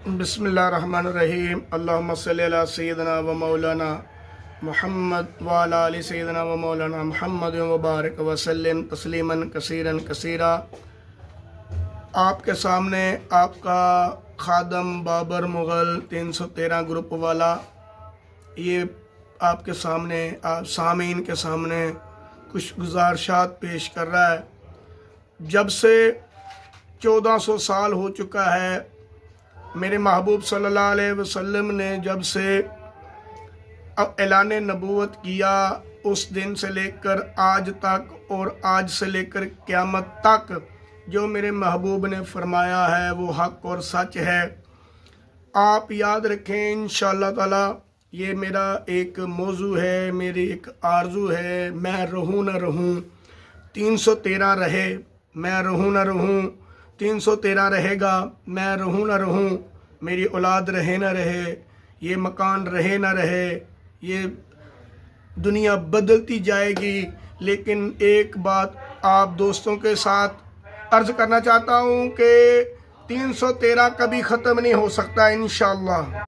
بسم اللہ الرحمن الرحیم اللہم صلی علی سیدنا و مولانا محمد وعلی آل سیدنا و مولانا محمد وبارک وسلم تسلیما کثیرا کثیرا۔ آپ کے سامنے آپ کا خادم بابر مغل 313 گروپ والا یہ آپ کے سامنے سامعین کے سامنے کچھ گزارشات پیش کر رہا ہے۔ جب سے 1400 سال ہو چکا ہے، میرے محبوب صلی اللہ علیہ وسلم نے جب سے اعلان نبوت کیا، اس دن سے لے کر آج تک اور آج سے لے کر قیامت تک جو میرے محبوب نے فرمایا ہے وہ حق اور سچ ہے۔ آپ یاد رکھیں انشاءاللہ تعالی، یہ میرا ایک موضوع ہے، میری ایک آرزو ہے، میں رہوں نہ رہوں 313 رہے، میں رہوں نہ رہوں 313 رہے گا، میں رہوں نہ رہوں، میری اولاد رہے نہ رہے، یہ مکان رہے نہ رہے، یہ دنیا بدلتی جائے گی، لیکن ایک بات آپ دوستوں کے ساتھ عرض کرنا چاہتا ہوں کہ 313 کبھی ختم نہیں ہو سکتا انشاءاللہ۔